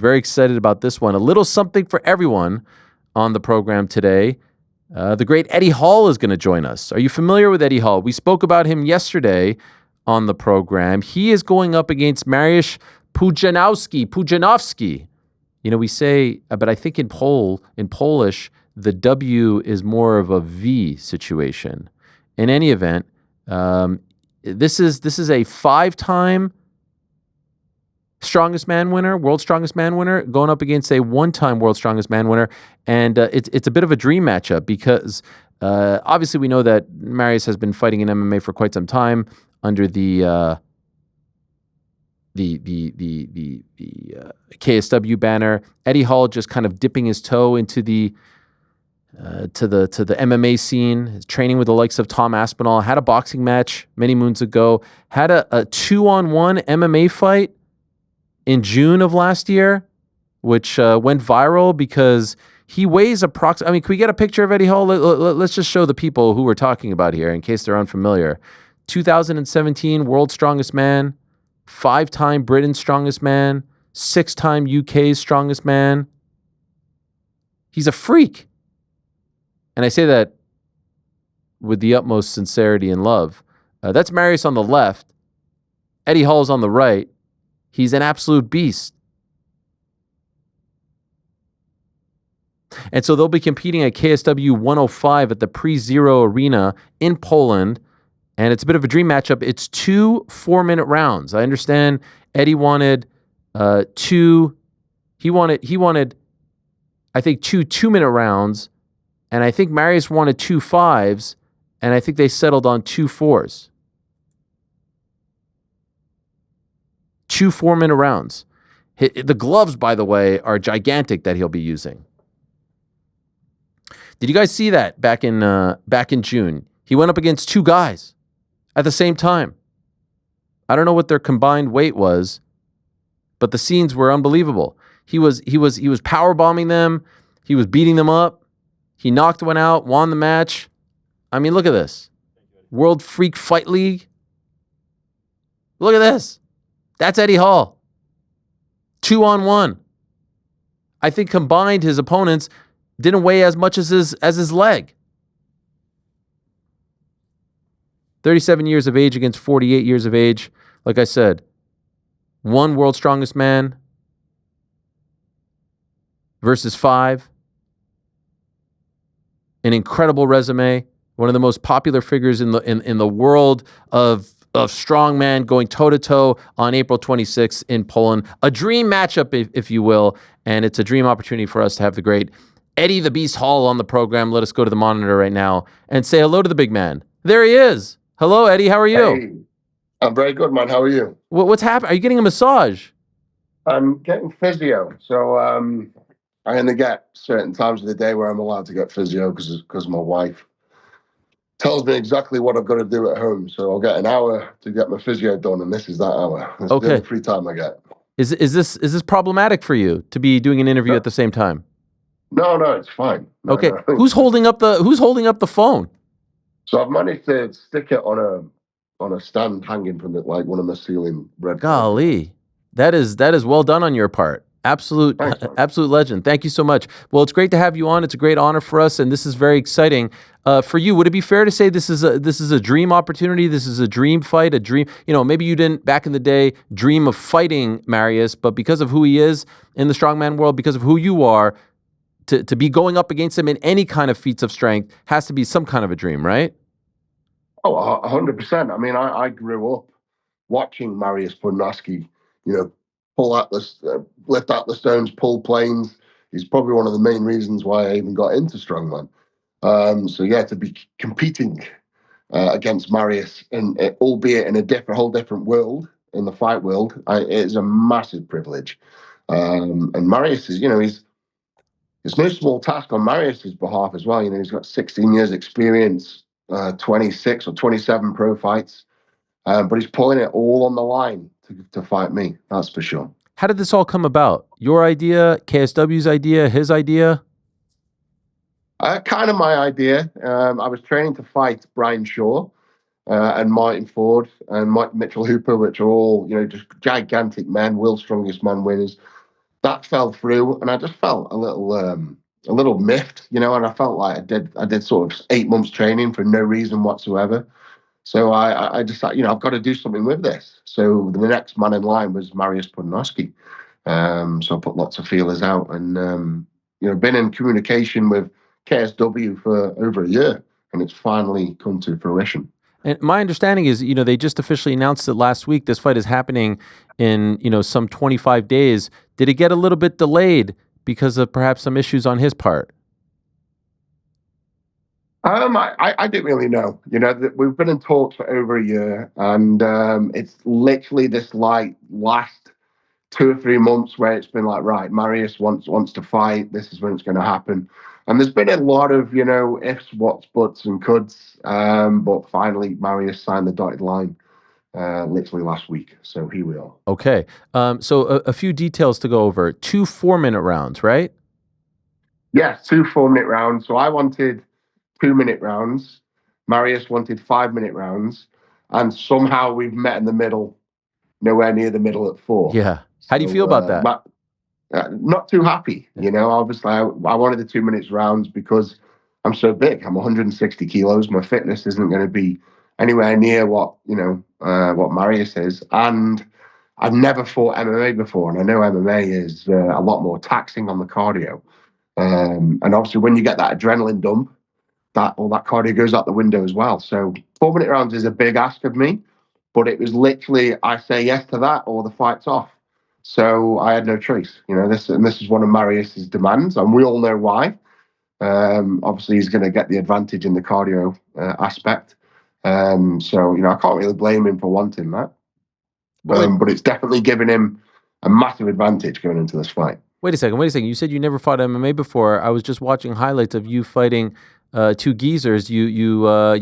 very excited about this one. A little something for everyone on the program today. The great Eddie Hall is going to join us. Are you familiar with Eddie Hall? We spoke about him yesterday on the program. He is going up against Mariusz Pudzianowski. You know, we say, but I think in Polish, the W is more of a V situation. In any event, this is a 5-time strongest man winner, world's strongest man winner, going up against a 1-time world's strongest man winner, and it's a bit of a dream matchup because obviously we know that Mariusz has been fighting in MMA for quite some time under the KSW banner. Eddie Hall just kind of dipping his toe into the to the MMA scene, his training with the likes of Tom Aspinall, had a boxing match many moons ago, had a 2-on-1 MMA fight in June of last year, which went viral because he weighs approximately, I mean, can we get a picture of Eddie Hall? Let's just show the people who we're talking about here in case they're unfamiliar. 2017 World's Strongest Man, 5-time Britain's Strongest Man, 6-time UK's Strongest Man. He's a freak. And I say that with the utmost sincerity and love. That's Mariusz on the left. Eddie Hall's on the right. He's an absolute beast. And so they'll be competing at KSW 105 at the Pre-Zero Arena in Poland. And it's a bit of a dream matchup. It's 2 4-minute rounds. I understand Eddie wanted he wanted I think 2 2-minute rounds. And I think Mariusz wanted 2 5s, and I think they settled on 2 4s. 2 4-minute rounds. The gloves, by the way, are gigantic that he'll be using. Did you guys see that back in June? He went up against 2 guys at the same time. I don't know what their combined weight was, but the scenes were unbelievable. He was power bombing them. He was beating them up. He knocked one out, won the match. I mean, look at this. World Freak Fight League. Look at this. That's Eddie Hall. 2-on-1. I think combined his opponents didn't weigh as much as his leg. 37 years of age against 48 years of age. Like I said, 1 World's Strongest Man versus 5. An incredible resume, one of the most popular figures in the world of strongman, going toe-to-toe on April 26th in Poland. A dream matchup, if you will, and it's a dream opportunity for us to have the great Eddie the Beast Hall on the program. Let us go to the monitor right now and say hello to the big man. There he is. Hello, Eddie. How are you? Hey, I'm very good, man. How are you? What's happening? Are you getting a massage? I'm getting physio. So I only get certain times of the day where I'm allowed to get physio because my wife tells me exactly what I've got to do at home. So I'll get an hour to get my physio done, and this is that hour. It's the only free time I get. Is this problematic for you to be doing an interview at the same time? No, it's fine. No, okay. No. Who's holding up the phone? So I've managed to stick it on a stand hanging from one of the ceiling red. Golly. That is well done on your part. Absolute legend. Thank you so much. Well, it's great to have you on. It's a great honor for us, and this is very exciting for you. Would it be fair to say this is a dream opportunity? This is a dream fight, a dream. You know, maybe you didn't back in the day dream of fighting Mariusz, but because of who he is in the strongman world, because of who you are, to be going up against him in any kind of feats of strength has to be some kind of a dream, right? Oh, 100%. I mean, I grew up watching Mariusz Pudzianowski, lift out the stones, pull planes. He's probably one of the main reasons why I even got into strongman. So yeah, to be competing against Mariusz, albeit in a whole different world, in the fight world, it is a massive privilege. And Mariusz is, it's no small task on Mariusz's behalf as well. He's got 16 years experience, 26 or 27 pro fights, but he's pulling it all on the line to fight me. That's for sure. How did this all come about? Your idea, KSW's idea, his idea? Kind of my idea. I was training to fight Brian Shaw and Martin Ford and Mike Mitchell Hooper, which are all, just gigantic men, world's strongest man winners. that fell through, and I just felt a little miffed, you know. And I felt like I did sort of 8 months training for no reason whatsoever. So I decided, you know, I've got to do something with this. So the next man in line was Mariusz Pudzianowski. So I put lots of feelers out, and you know, been in communication with KSW for over a year, and it's finally come to fruition. And my understanding is, they just officially announced it last week. This fight is happening in, some 25 days. Did it get a little bit delayed because of perhaps some issues on his part? I didn't really know. You know, we've been in talks for over a year, and it's literally this like last 2 or 3 months where it's been like, right, Marius wants to fight. This is when it's going to happen. And there's been a lot of, you know, ifs, whats, buts, and coulds. But finally, Marius signed the dotted line literally last week. So here we are. Okay. So a few details to go over. 2 4-minute rounds, right? Yes, 2 4-minute rounds. So I wanted 2 minute rounds. Marius wanted 5 minute rounds. And somehow we've met in the middle, nowhere near the middle at 4. Yeah. How do you So, feel about that? not too happy, you know. Obviously, I wanted the 2 minutes rounds because I'm so big. I'm 160 kilos. My fitness isn't going to be anywhere near what what Marius is, and I've never fought MMA before, and I know MMA is a lot more taxing on the cardio. And obviously, when you get that adrenaline dump, that all that cardio goes out the window as well. So 4 minute rounds is a big ask of me, but it was literally I say yes to that or the fight's off. So I had no choice. You know, this is one of Marius's demands, and we all know why. Obviously, he's going to get the advantage in the cardio aspect. So you know, I can't really blame him for wanting that. But it's definitely given him a massive advantage going into this fight. Wait a second. You said you never fought MMA before. I was just watching highlights of you fighting 2 geezers. You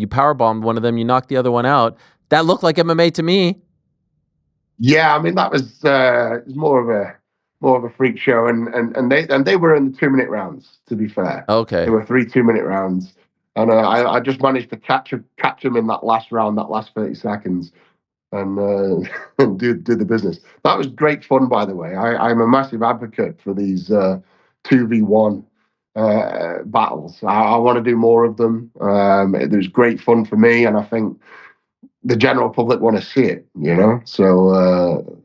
powerbombed one of them. You knocked the other one out. That looked like MMA to me. Yeah, I mean that was more of a freak show, and they were in the 2 minute rounds. To be fair, Okay. there were 3 2 minute rounds, and I just managed to catch him in that last round, that last 30 seconds, and and do the business. That was great fun, by the way. I'm a massive advocate for these 2v1 battles. I want to do more of them. It was great fun for me, and I think the general public want to see it, you know. So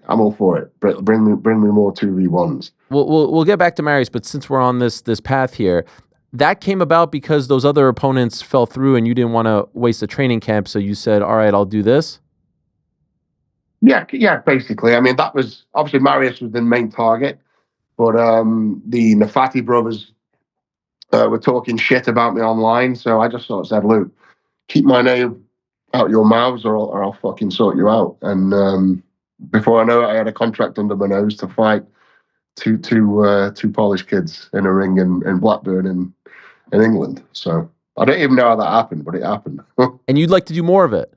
I'm all for it. Bring me more 2v1s. We'll get back to Marius, but since we're on this path here, that came about because those other opponents fell through, and you didn't want to waste a training camp, so you said, "All right, I'll do this." Yeah, basically. I mean, that was obviously Marius was the main target, but the Nafati brothers were talking shit about me online, so I just sort of said, "Luke, keep my name out your mouths, or I'll fucking sort you out." And before I know it, I had a contract under my nose to fight two Polish kids in a ring in Blackburn in England. So I don't even know how that happened, but it happened. And you'd like to do more of it.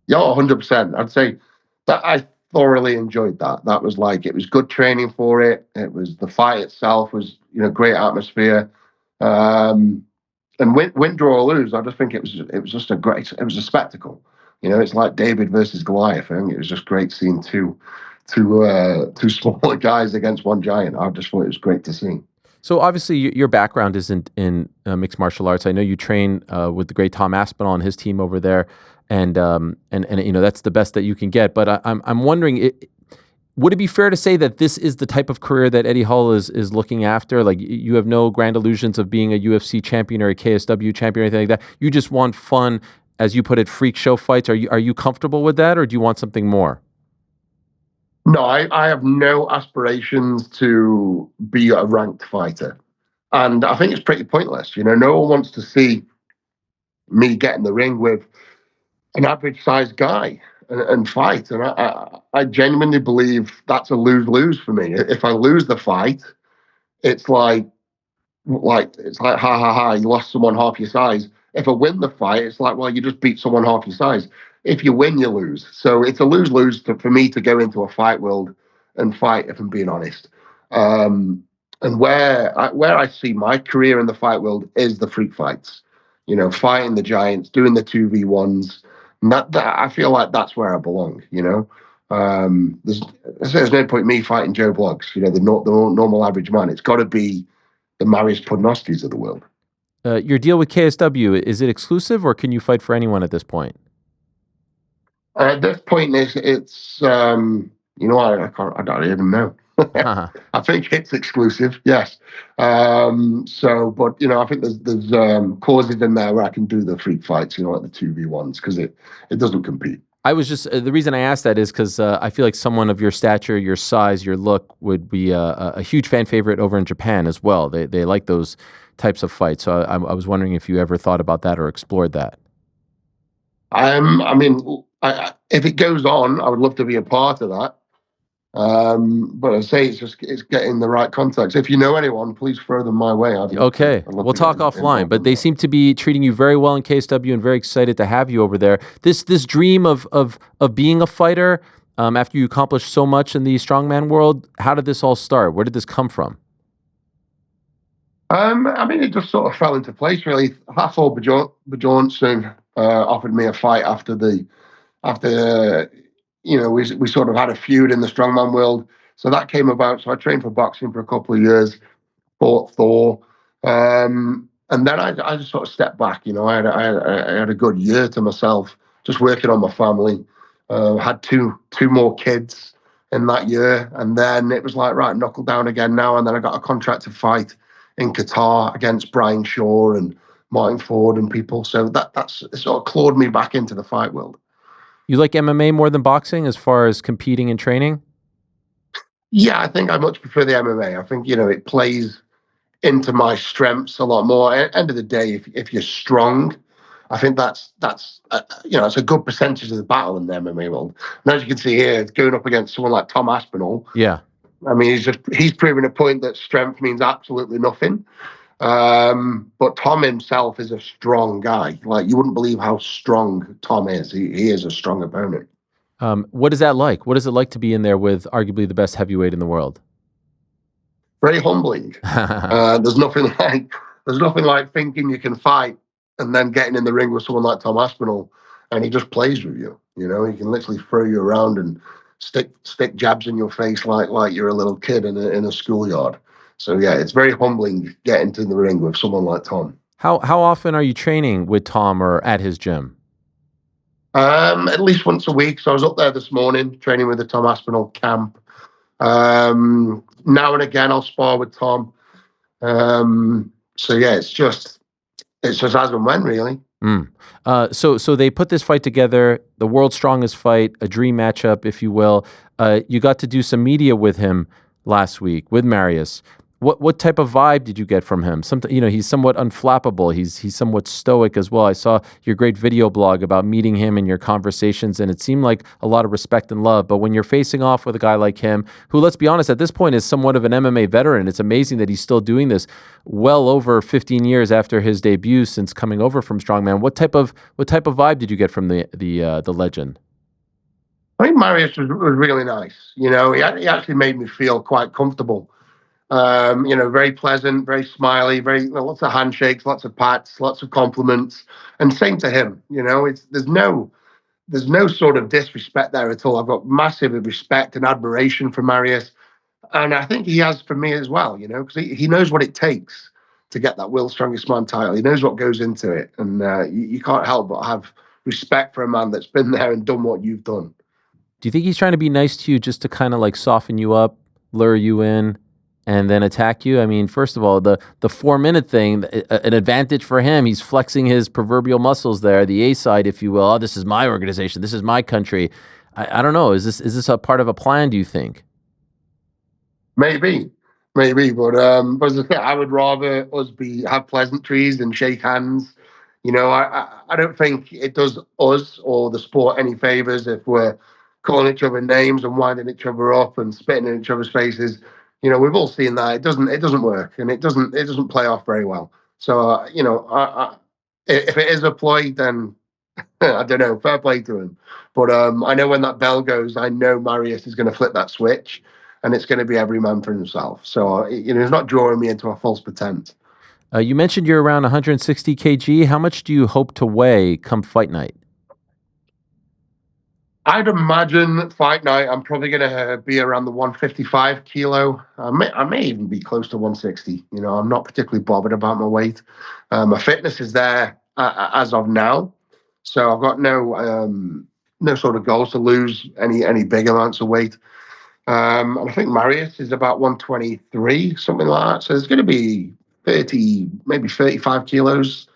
Yeah, 100%. I'd say that I thoroughly enjoyed that. That was like, it was good training for it. It was the fight itself was, you know, great atmosphere. And win, draw or lose, I just think it was just it was a spectacle. You know, it's like David versus Goliath. I think it was just great seeing two smaller guys against one giant. I just thought it was great to see. So obviously, your background isn't in mixed martial arts. I know you train with the great Tom Aspinall and his team over there, and that's the best that you can get. But I'm wondering, would it be fair to say that this is the type of career that Eddie Hall is looking after? Like, you have no grand illusions of being a UFC champion or a KSW champion or anything like that. You just want fun, as you put it, freak show fights. Are you comfortable with that, or do you want something more? No, I have no aspirations to be a ranked fighter. And I think it's pretty pointless. You know, no one wants to see me get in the ring with an average sized guy and fight. And I genuinely believe that's a lose lose for me. If I lose the fight, it's like ha ha ha, you lost someone half your size. If I win the fight, it's like, well, you just beat someone half your size. If you win, you lose. So it's a lose lose for me to go into a fight world and fight. If I'm being honest, and where I see my career in the fight world is the freak fights. You know, fighting the giants, doing the 2v1s. That I feel like that's where I belong. You know, There's no point in me fighting Joe Bloggs, the normal average man. It's got to be the Mariusz Pudzianowskis of the world. Your deal with KSW, is it exclusive or can you fight for anyone at this point? At this point, it's I don't even know. I think it's exclusive, yes. But I think there's clauses in there where I can do the freak fights, like the 2v1s, because it doesn't compete. I was just the reason I asked that is because I feel like someone of your stature, your size, your look would be a huge fan favorite over in Japan as well. They like those types of fights. So I was wondering if you ever thought about that or explored that. If it goes on, I would love to be a part of that. But I say it's getting the right contacts. If you know anyone, please throw them my way. Okay, we'll talk offline. But they seem to be treating you very well in KSW and very excited to have you over there. This dream of being a fighter after you accomplished so much in the strongman world, how did this all start? Where did this come from? It just sort of fell into place really. Hathor Bjornsson offered me a fight after we sort of had a feud in the strongman world. So that came about. So I trained for boxing for a couple of years, fought Thor. And then I just sort of stepped back. I had a good year to myself, just working on my family. Had two more kids in that year. And then it was like, right, knuckle down again now. And then I got a contract to fight in Qatar against Brian Shaw and Martin Ford and people. So that's sort of clawed me back into the fight world. You like MMA more than boxing as far as competing and training? Yeah, I think I much prefer the MMA. I think, it plays into my strengths a lot more. At the end of the day, if you're strong, I think that's it's a good percentage of the battle in the MMA world. And as you can see here, going up against someone like Tom Aspinall. Yeah. He's proving a point that strength means absolutely nothing. But Tom himself is a strong guy. Like, you wouldn't believe how strong Tom is. He is a strong opponent. What is that like? What is it like to be in there with arguably the best heavyweight in the world? Very humbling. There's nothing like thinking you can fight and then getting in the ring with someone like Tom Aspinall, and he just plays with you. He can literally throw you around and stick jabs in your face like you're a little kid in a schoolyard. So yeah, it's very humbling getting to the ring with someone like Tom. How often are you training with Tom or at his gym? At least once a week. So I was up there this morning training with the Tom Aspinall camp. Now and again I'll spar with Tom. So yeah, it's just as and when, really. So they put this fight together, the world's strongest fight, a dream matchup, if you will. You got to do some media with him last week with Mariusz. What type of vibe did you get from him? He's somewhat unflappable. He's somewhat stoic as well. I saw your great video blog about meeting him and your conversations, and it seemed like a lot of respect and love. But when you're facing off with a guy like him, who, let's be honest, at this point is somewhat of an MMA veteran, it's amazing that he's still doing this well over 15 years after his debut since coming over from Strongman. What type of vibe did you get from the legend? I think Mariusz was really nice. He actually made me feel quite comfortable. Very pleasant, very smiley, lots of handshakes, lots of pats, lots of compliments, and same to him. There's no sort of disrespect there at all. I've got massive respect and admiration for Mariusz, and I think he has for me as well. Because he knows what it takes to get that World's Strongest Man title. He knows what goes into it, and you can't help but have respect for a man that's been there and done what you've done. Do you think he's trying to be nice to you just to kind of like soften you up, lure you in, and then attack you? I mean, first of all, the 4-minute thing, an advantage for him. He's flexing his proverbial muscles there, the A side, if you will. Oh, this is my organization. This is my country. I don't know. Is this a part of a plan, do you think? Maybe. But as I say, I would rather us have pleasantries and shake hands. I don't think it does us or the sport any favors if we're calling each other names and winding each other up and spitting in each other's faces. We've all seen that. It doesn't work, and it doesn't play off very well. So, if it is a ploy, then I don't know. Fair play to him. But I know when that bell goes, I know Mariusz is going to flip that switch, and it's going to be every man for himself. So, he's not drawing me into a false pretense. You mentioned you're around 160 kg. How much do you hope to weigh come fight night? I'd imagine fight night, I'm probably going to be around the 155 kilo. I may even be close to 160. I'm not particularly bothered about my weight. My fitness is there as of now, so I've got no sort of goals to lose any big amounts of weight. And I think Marius is about 123, something like that. So there's going to be 30, maybe 35 kilos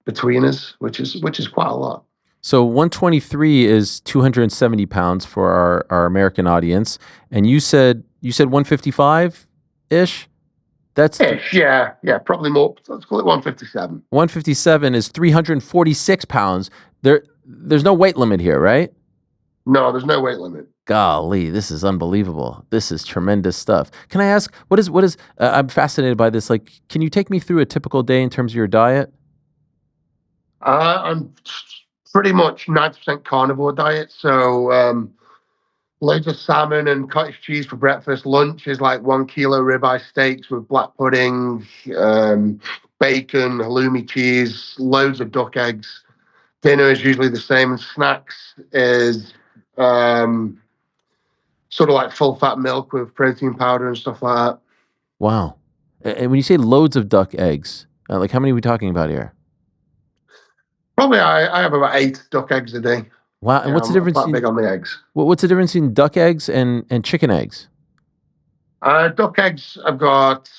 between us, which is quite a lot. So 123 is 270 pounds for our American audience, and you said 155 ish. That's Ish, yeah, probably more. Let's call it 157. 157 is 346 pounds. There's no weight limit here, right? No, there's no weight limit. Golly, this is unbelievable. This is tremendous stuff. Can I ask, what is, I'm fascinated by this. Like, can you take me through a typical day in terms of your diet? I'm pretty much 90% carnivore diet. So loads of salmon and cottage cheese for breakfast. Lunch is like 1 kilo ribeye steaks with black pudding, bacon, halloumi cheese, loads of duck eggs. Dinner is usually the same. And snacks is sort of like full fat milk with protein powder and stuff like that. Wow. And when you say loads of duck eggs, like how many are we talking about here? Probably I have about 8 duck eggs a day. Wow. And Yeah, what's the I'm difference quite big on the eggs. what's the difference in duck eggs and chicken eggs? Duck eggs, I've got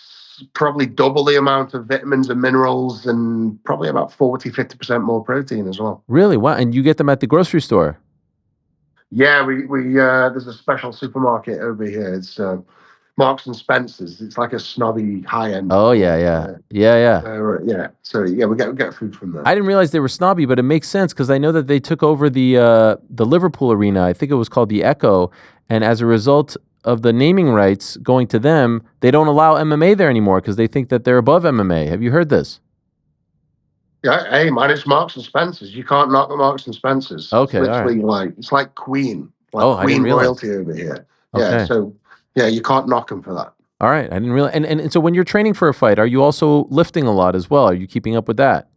probably double the amount of vitamins and minerals and probably about 40-50% more protein as well. Really? Wow. And you get them at the grocery store? Yeah, we there's a special supermarket over here. It's Marks and Spencer's. It's like a snobby high-end Oh, yeah, store. yeah. Yeah. Yeah. So yeah, we get food from there. I didn't realize they were snobby, but it makes sense because I know that they took over the Liverpool arena. I think it was called the Echo, and as a result of the naming rights going to them, they don't allow MMA there anymore because they think that they're above MMA. Have you heard this? Yeah, hey man, it's Marks and Spencer's. You can't knock the Marks and Spencer's. Okay, It's all right. literally it's like Queen, like Oh, I didn't Queen realize. royalty over here. Yeah, Okay. so yeah, you can't knock them for that. All right. I didn't realize. And so when you're training for a fight, are you also lifting a lot as well? Are you keeping up with that?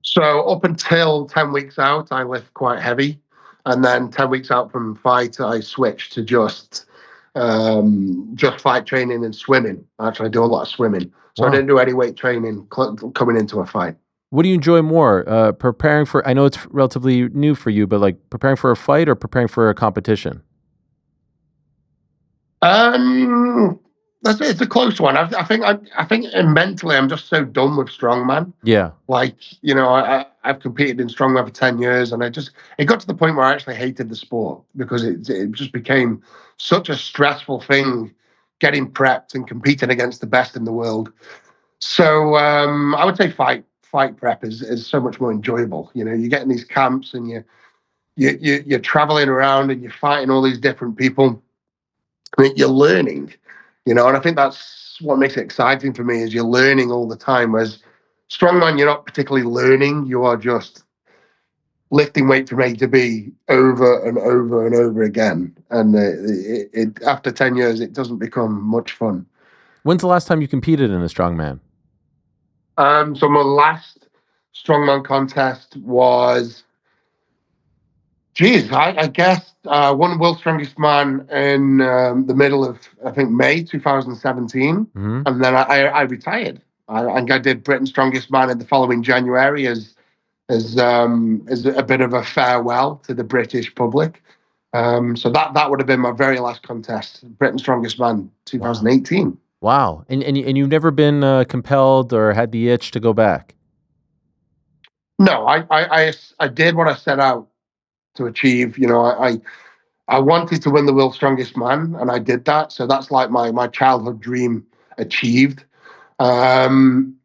So up until 10 weeks out, I lift quite heavy. And then 10 weeks out from fight, I switched to just fight training and swimming. Actually, I do a lot of swimming. So I Wow. didn't do any weight training coming into a fight. What do you enjoy more? Preparing for, I know it's relatively new for you, but like preparing for a fight or preparing for a competition? Um, it's a close one. I think mentally I'm just so done with strongman. Yeah. Like, I've competed in strongman for 10 years, and it got to the point where I actually hated the sport because it just became such a stressful thing getting prepped and competing against the best in the world. So I would say fight prep is so much more enjoyable. You get in these camps and you're traveling around and you're fighting all these different people. I mean, you're learning, and I think that's what makes it exciting for me is you're learning all the time. Whereas strongman, you're not particularly learning; you are just lifting weight from A to B over and over and over again. And after 10 years, it doesn't become much fun. When's the last time you competed in a strongman? So my last strongman contest was, geez, I guess won World's Strongest Man in the middle of, I think, May 2017. Mm-hmm. And then I retired. I did Britain's Strongest Man in the following January as a bit of a farewell to the British public. So that would have been my very last contest, Britain's Strongest Man 2018. Wow. And you've never been compelled or had the itch to go back? No, I did what I set out to achieve. I wanted to win the World's Strongest Man, and I did that. So that's like my childhood dream achieved. And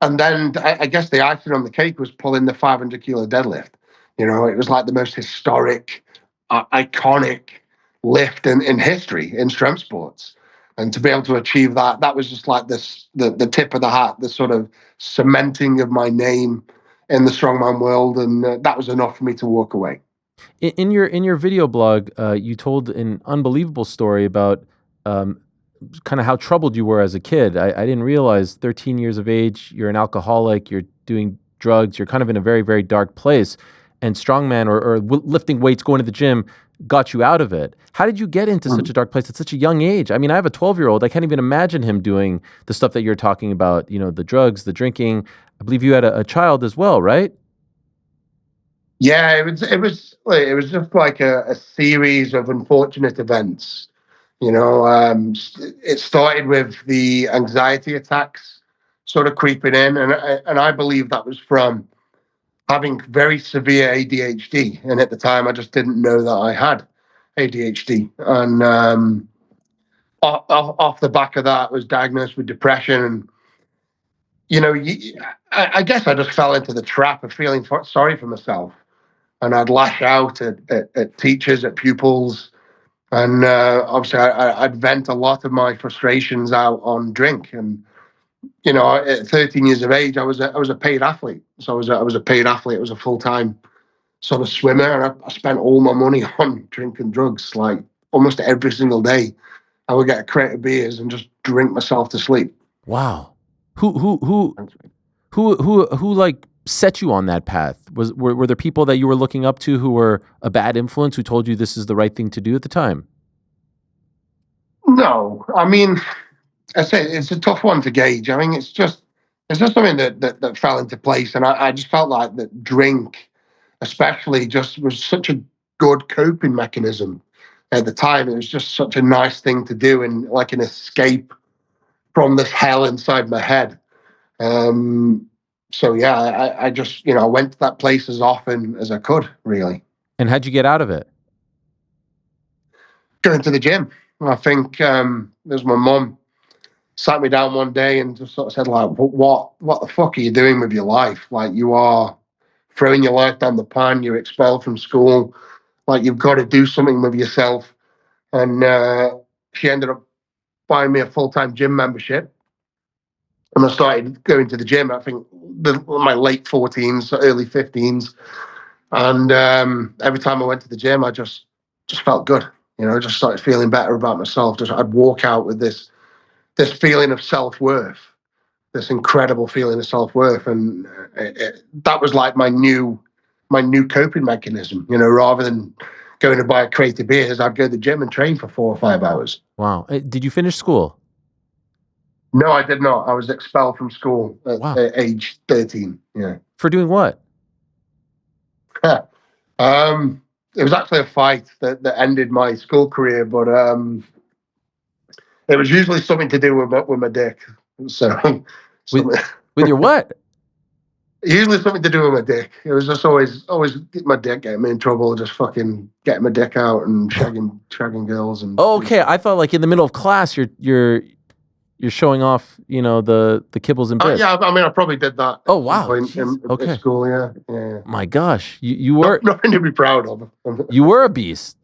then I guess the icing on the cake was pulling the 500-kilo deadlift. It was like the most historic, iconic lift in history in strength sports. And to be able to achieve that was just like the tip of the hat, the sort of cementing of my name in the strongman world. And that was enough for me to walk away. In your video blog, you told an unbelievable story about kind of how troubled you were as a kid. I didn't realize 13 years of age, you're an alcoholic, you're doing drugs, you're kind of in a very, very dark place. and strongman or lifting weights, going to the gym got you out of it. How did you get into such a dark place at such a young age? I mean, I have a 12-year-old. I can't even imagine him doing the stuff that you're talking about, the drugs, the drinking. I believe you had a child as well, right? Yeah, it was just like a series of unfortunate events. It started with the anxiety attacks sort of creeping in, and I believe that was from having very severe ADHD. And at the time, I just didn't know that I had ADHD. And off the back of that, I was diagnosed with depression. And, I guess I just fell into the trap of feeling sorry for myself. And I'd lash out at teachers, at pupils. And obviously, I'd vent a lot of my frustrations out on drink. And at 13 years of age, I was a paid athlete. So I was a paid athlete. I was a full-time sort of swimmer, and I spent all my money on drinking drugs. Like almost every single day, I would get a crate of beers and just drink myself to sleep. Wow. Who like set you on that path? Were there people that you were looking up to who were a bad influence, who told you this is the right thing to do at the time? No, I mean, I say it's a tough one to gauge. I mean, it's just something that fell into place, and I just felt like that drink, especially, just was such a good coping mechanism at the time. It was just such a nice thing to do, and like an escape from this hell inside my head. So yeah, I just I went to that place as often as I could, really. And how'd you get out of it? Going to the gym. I think there's my mum sat me down one day and just sort of said, like, what the fuck are you doing with your life? Like, you are throwing your life down the pan. You're expelled from school. Like, you've got to do something with yourself. And she ended up buying me a full-time gym membership. And I started going to the gym, I think, my late 14s, early 15s. And every time I went to the gym, I just felt good. I just started feeling better about myself. I'd walk out with this feeling of self-worth, this incredible feeling of self-worth. And that was like my new coping mechanism. Rather than going to buy a crate of beers, I'd go to the gym and train for 4 or 5 hours. Wow. Did you finish school? No, I did not. I was expelled from school at age 13. Yeah. For doing what? It was actually a fight that ended my school career, but it was usually something to do with my dick. So with your what? Usually something to do with my dick. It was just always my dick getting me in trouble, just fucking getting my dick out and shagging girls. And okay, I thought like in the middle of class, you're showing off, the kibbles and bits. Yeah, I mean, I probably did that. Oh wow! In school, yeah. My gosh, you were nothing to be proud of. You were a beast.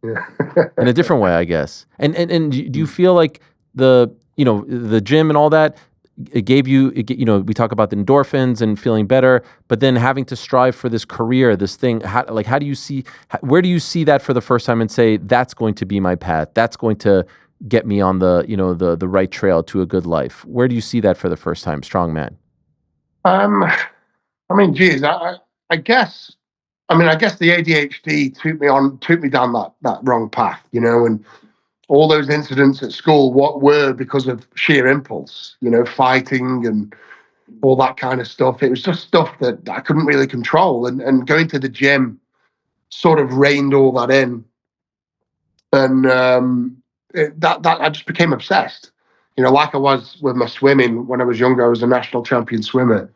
Yeah. In a different way, I guess. And do you feel like the gym and all that, it gave you, we talk about the endorphins and feeling better, but then having to strive for this career, this thing, where do you see that for the first time and say, that's going to be my path, that's going to get me on the right trail to a good life? Where do you see that for the first time, strongman? I mean, geez, I guess the ADHD took me down that wrong path, and all those incidents at school, what were because of sheer impulse, fighting and all that kind of stuff. It was just stuff that I couldn't really control, and going to the gym sort of reined all that in, and that I just became obsessed. Like I was with my swimming when I was younger. I was a national champion swimmer.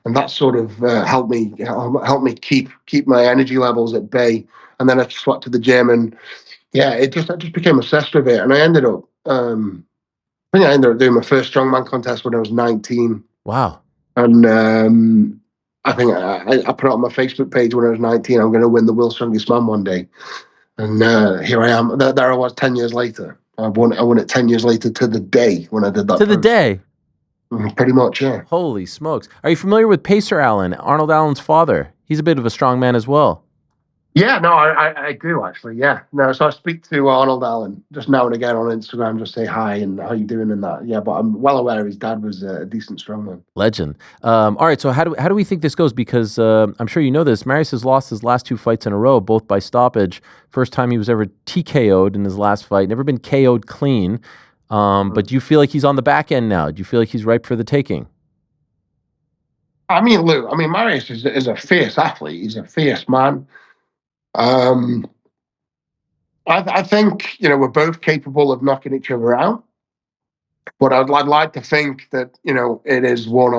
And that sort of helped me keep my energy levels at bay. And then I swat to the gym, and I just became obsessed with it. And I ended up, I think I ended up doing my first strongman contest when I was 19. Wow! And I think I put it on my Facebook page when I was 19. I'm going to win the world's strongest man one day. And here I am. There I was 10 years later. I won it 10 years later to the day when I did that. To the day. Pretty much, yeah. Holy smokes. Are you familiar with Pacer Allen, Arnold Allen's father? He's a bit of a strong man as well. Yeah, no, I do actually. Yeah, no. So I speak to Arnold Allen just now and again on Instagram, just say hi and how you doing and that. Yeah, but I'm well aware his dad was a decent strongman. Legend. All right, so how do we think this goes? Because I'm sure you know this. Mariusz has lost his last 2 fights in a row, both by stoppage. First time he was ever TKO'd in his last fight. Never been KO'd clean. But do you feel like he's on the back end now? Do you feel like he's ripe for the taking? I mean, Lou. I mean, Marius is a fierce athlete. He's a fierce man. Um, I think we're both capable of knocking each other out, but I'd like to think that it is one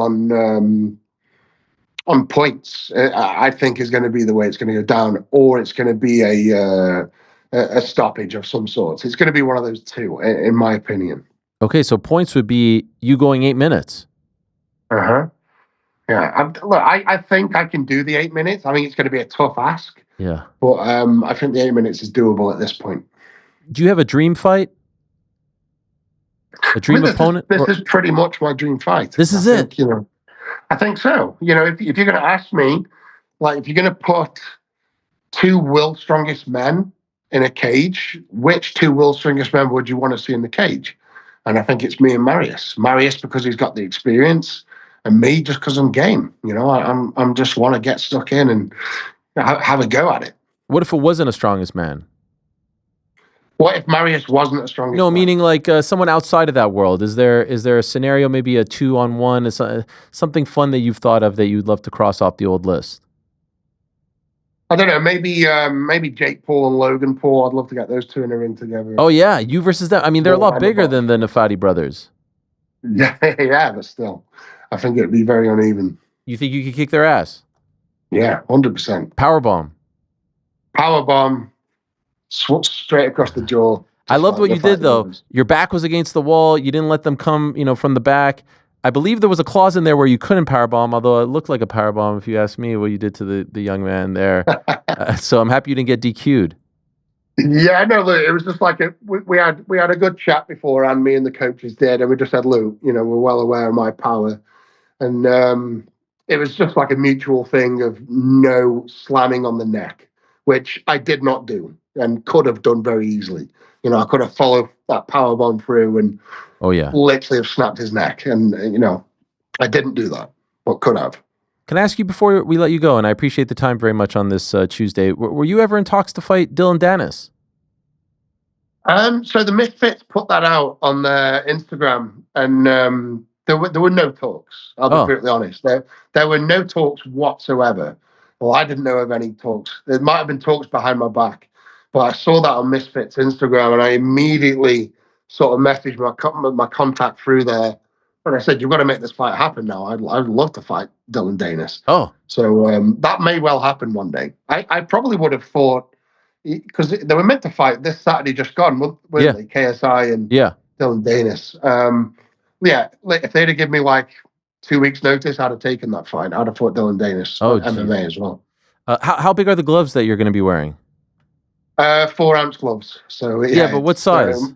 on points. I think is going to be the way it's going to go down, or it's going to be a stoppage of some sort. It's going to be one of those two, in my opinion. Okay, so points would be you going 8 minutes. Uh-huh. Yeah. I think I can do the 8 minutes. I think it's going to be a tough ask. Yeah. But I think the 8 minutes is doable at this point. Do you have a dream fight? A dream opponent? This is pretty much my dream fight. This is it. I think so. If you're going to ask me, like, if you're going to put 2 world's strongest men in a cage, which 2 world's strongest men would you want to see in the cage? And I think it's me and Marius. Marius because he's got the experience, and me just because I'm game. I'm just want to get stuck in and have a go at it. What if it wasn't a strongest man? What if Marius wasn't a strongest man? Meaning like someone outside of that world. Is there a scenario, maybe a 2-on-1, something fun that you've thought of that you'd love to cross off the old list? I don't know. Maybe Jake Paul and Logan Paul. I'd love to get those 2 in a ring together. Oh yeah, you versus them. I mean, they're a lot bigger than the Nafati brothers. Yeah, but still, I think it'd be very uneven. You think you could kick their ass? Yeah, 100%. Powerbomb. Straight across the jaw. I loved what you did though. Your back was against the wall. You didn't let them come, from the back. I believe there was a clause in there where you couldn't powerbomb, although it looked like a powerbomb if you ask me what you did to the young man there. So I'm happy you didn't get DQ'd. Yeah, no, look, it was just like we had a good chat beforehand, me and the coaches did, and we just said, Luke, we're well aware of my power. And it was just like a mutual thing of no slamming on the neck, which I did not do and could have done very easily. I could have followed that power bomb through and literally have snapped his neck. And, I didn't do that, but could have. Can I ask you before we let you go, and I appreciate the time very much on this Tuesday, were you ever in talks to fight Dylan Dennis? So the Misfits put that out on their Instagram, and there were no talks. I'll be brutally honest. There were no talks whatsoever. Well, I didn't know of any talks. There might have been talks behind my back, but I saw that on Misfits Instagram, and I immediately sort of messaged my contact through there, and I said, "You've got to make this fight happen now. I'd love to fight Dylan Dennis." Oh, so that may well happen one day. I probably would have thought, because they were meant to fight this Saturday just gone, weren't they? KSI and Dylan Dennis. If they'd have given me like 2 weeks' notice, I'd have taken that fight. I'd have fought Dylan Dennis MMA as well. How big are the gloves that you're going to be wearing? 4-ounce gloves. So but what size?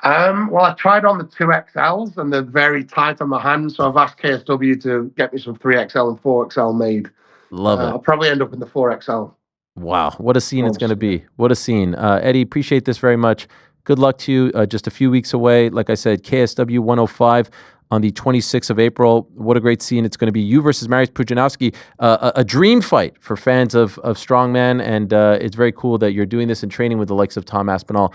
Well, I tried on the 2XLs and they're very tight on my hands, so I've asked KSW to get me some 3XL and 4XL made. Love it. I'll probably end up in the 4XL. Wow, what a scene it's going to be. What a scene. Eddie, appreciate this very much. Good luck to you. Just a few weeks away. Like I said, KSW 105 on the 26th of April. What a great scene it's going to be. You versus Mariusz Pudzianowski. A dream fight for fans of strongman, and it's very cool that you're doing this and training with the likes of Tom Aspinall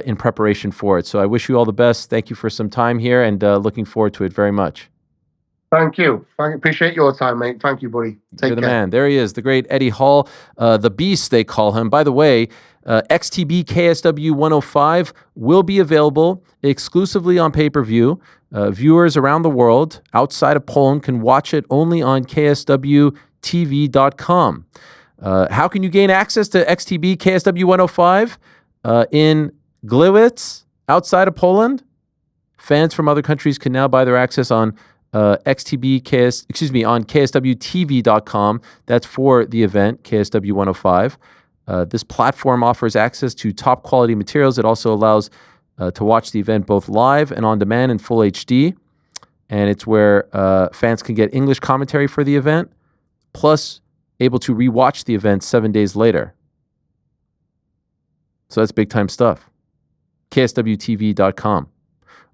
in preparation for it. So I wish you all the best. Thank you for some time here, and looking forward to it very much. Thank you. Appreciate your time, mate. Thank you, buddy. You're the man. There he is, the great Eddie Hall, the Beast, they call him. By the way, XTB KSW 105 will be available exclusively on pay-per-view. Viewers around the world outside of Poland can watch it only on kswtv.com. How can you gain access to XTB KSW 105 in Gliwice, outside of Poland? Fans from other countries can now buy their access on on kswtv.com. That's for the event, KSW 105. This platform offers access to top quality materials. It also allows to watch the event both live and on demand in full HD. And it's where fans can get English commentary for the event, plus able to rewatch the event 7 days later. So that's big time stuff. KSWTV.com,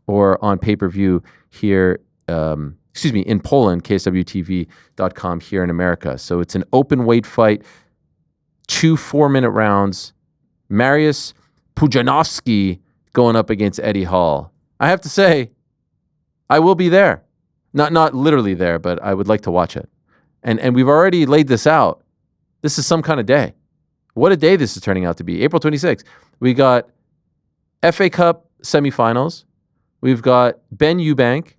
or on pay-per-view here, in Poland, KSWTV.com here in America. So it's an open weight fight, 2 4-minute rounds. Mariusz Pudzianowski going up against Eddie Hall. I have to say, I will be there. Not literally there, but I would like to watch it. And we've already laid this out. This is some kind of day. What a day this is turning out to be. April 26th. We got FA Cup semifinals. We've got Ben Eubank.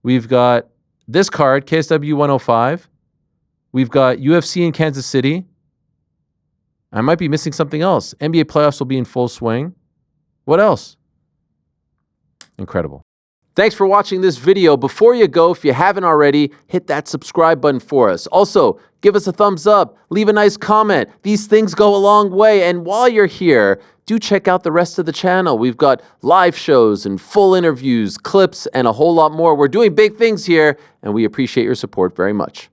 We've got this card, KSW 105. We've got UFC in Kansas City. I might be missing something else. NBA playoffs will be in full swing. What else? Incredible. Thanks for watching this video. Before you go, if you haven't already, hit that subscribe button for us. Also, give us a thumbs up, leave a nice comment. These things go a long way. And while you're here, do check out the rest of the channel. We've got live shows and full interviews, clips, and a whole lot more. We're doing big things here, and we appreciate your support very much.